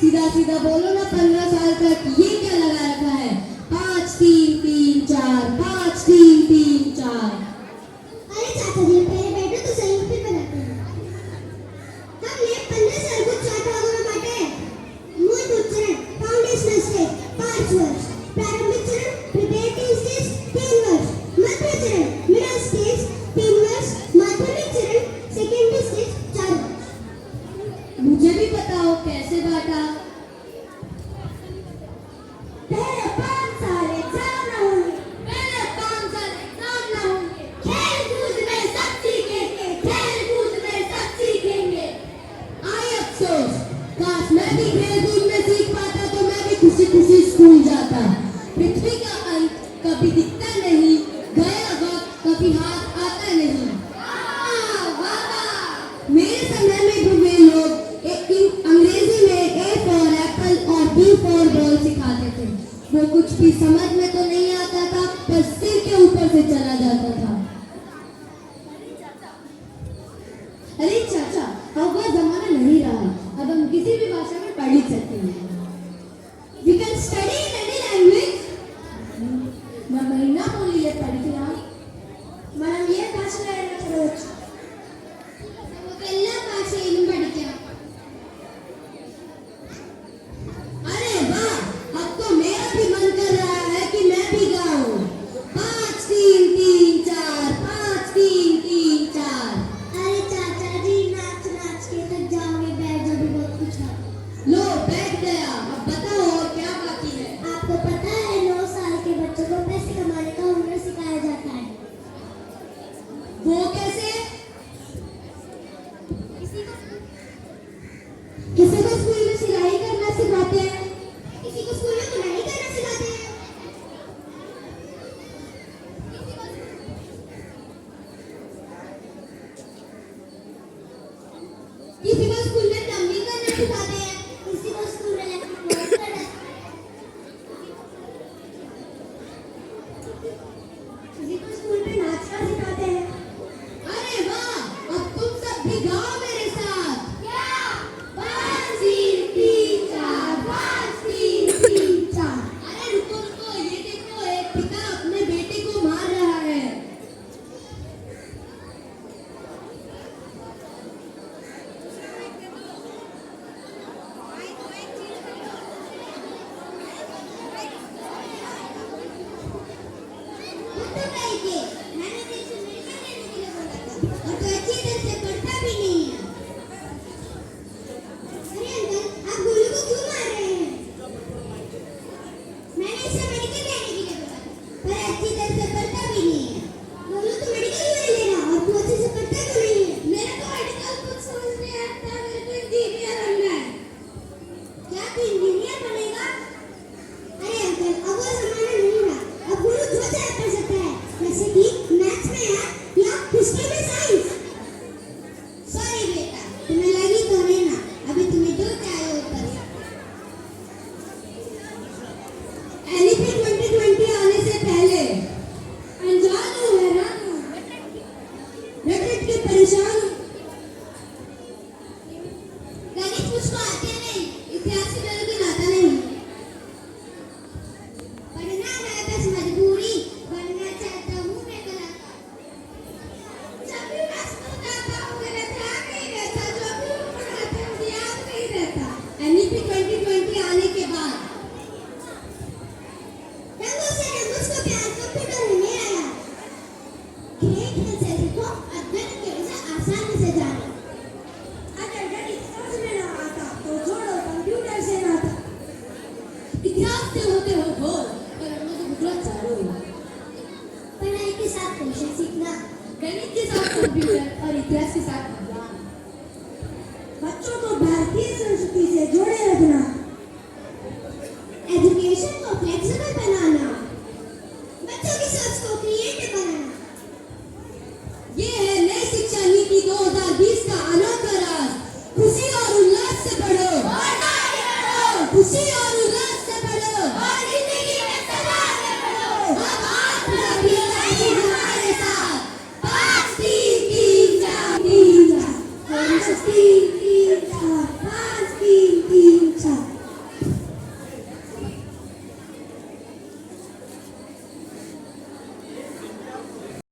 सीधा सीधा बोलो ना, 15 साल तक ये क्या लगा रखा है? 5 3 3 4, 5 3 3 4। अरे चाचा जी, मेरे बेटे तो सही पे बनाते हैं। हमने 15 साल को 4 भागों में बांटे। मूलभूत चरण फाउंडेशनल स्टेज 5 वर्ष, प्रारंभिक चरण प्रिपरेटरी स्टेज 3 वर्ष, मध्य चरण मिडिल स्टेज 3 वर्ष, माध्यमिक चरण सेकेंडरी स्टेज 4 वर्ष। मुझे भी बताओ कैसे बांटा? पहले 5 साल एग्जाम ना होंगे, पहले 5 साल एग्जाम ना होंगे, खेल कूद में सब सीखेंगे, खेल कूद में सब सीखेंगे। आए अफसोस, काश मैं भी खेल कूद में सीख पाता तो मैं भी खुशी खुशी स्कूल जाता। पृथ्वी का अंत कभी दिखता नहीं, गया वक्त कभी हाथ आता नहीं। मेरे समय में भी वे लोग अंग्रेजी में A फॉर एप्पल और B फॉर बॉल सिखाते थे। वो कुछ भी समझ में तो नहीं आता था, पर सिर के ऊपर से चला जाता था। अरे चाचा, अब वह जमाना नहीं रहा। अब हम किसी भी भाषा में पढ़ लिख सकते हैं। We can study in any language. मैं महीना बोलिए पढ़िया। మనం ఏ భాషలో అయినా చదవచ్చు. നമുക്ക് എല്ലാ ഭാഷയിലും പഠിക്കാം. अरे वाह, अब तो मेरा भी मन कर रहा है कि मैं भी गाऊं। 5 3 3 4, 5 3 3 4। अरे चाचा जी, नाच नाच के थक जाओगे, बैठ जाओ, भी बहुत कुछ है. लो बैठ गया। अब बताओ और क्या बाकी है? आपको पता है 9 साल के बच्चों को पैसे कमाने का हुनर सिखाया जाता है. वो कैसे? किसी को स्कूल में सिलाई करना सिखाते हैं, किसी को स्कूल में बुनाई करना सिखाते हैं. किसी को स्कूल में प्लम्बिंग करना सिखाते हैं। किसी को स्कूल में इलेक्ट्रिक वर्क करना. किसी को स्कूल में नाचना सिखाते हैं. अरे वाह, अब तुम सब भी गाओ मेरे साथ। क्या? 5 3 3 4, 5 3 3 4. अरे रुको रुको, ये देखो, एक पिता अपने बेटे को मार रहा है। तो नहीं के मैंने तेरे मेडिसिन लेने के लिए बोला था, और तो अच्छी तरह से पढ़ता भी नहीं है. अरे अंकल, आप गोलू को क्यों मार रहे हैं? मैंने इसे मेडिकल लेने के लिए बोला था, पर अच्छी तरह से पढ़ता भी नहीं है. गोलू तो मेडिकल नहीं लेना, और तू अच्छे से पढ़ता क्यों नहीं है? मेरे को मेडिकल कुछ समझ नहीं आता, मेरे को इंजीनियर बनना है. क्या तू इंजीनियर बनेगा? अरे अंकल, अब वो जमाना नहीं रहा. अब गोलू जो चाहे पढ़ सकता है, जैसे कि मैथ्स में है या हिस्ट्री में साइंस. सॉरी बेटा, तुम्हें लगी तो नहीं ना, अभी तुम्हें जो चाहिए वो कर सकते. एनईपी 2020 आने से पहले अनजान हूँ, हैरान हूँ, रट रट के परेशान हूँ। गणित मुझको आते नहीं, इतिहास से मेरे को आता नहीं. पढ़ना है बस मजबूरी, बनना चाहता हूँ मैं कलाकार. जब भी मैं स्कूल जाता हूँ मेरा ध्यान नहीं रहता, जो भी वो पढ़ाते हैं मुझे याद नहीं रहता. एनईपी 2020 आने के बाद रंगों से रंगों को प्यार कंप्यूटर में नहीं आया. खेल खेल से सीखो, अध्ययन खेल से आसानी से जानो. अगर गणित समझ में ना आता तो जोड़ो कंप्यूटर से नाता. इतिहास से होते हो घोर, पर हम तो गुजरात चारों। पढ़ाई के साथ पेशेंस सीखना. गणित के साथ कंप्यूटर,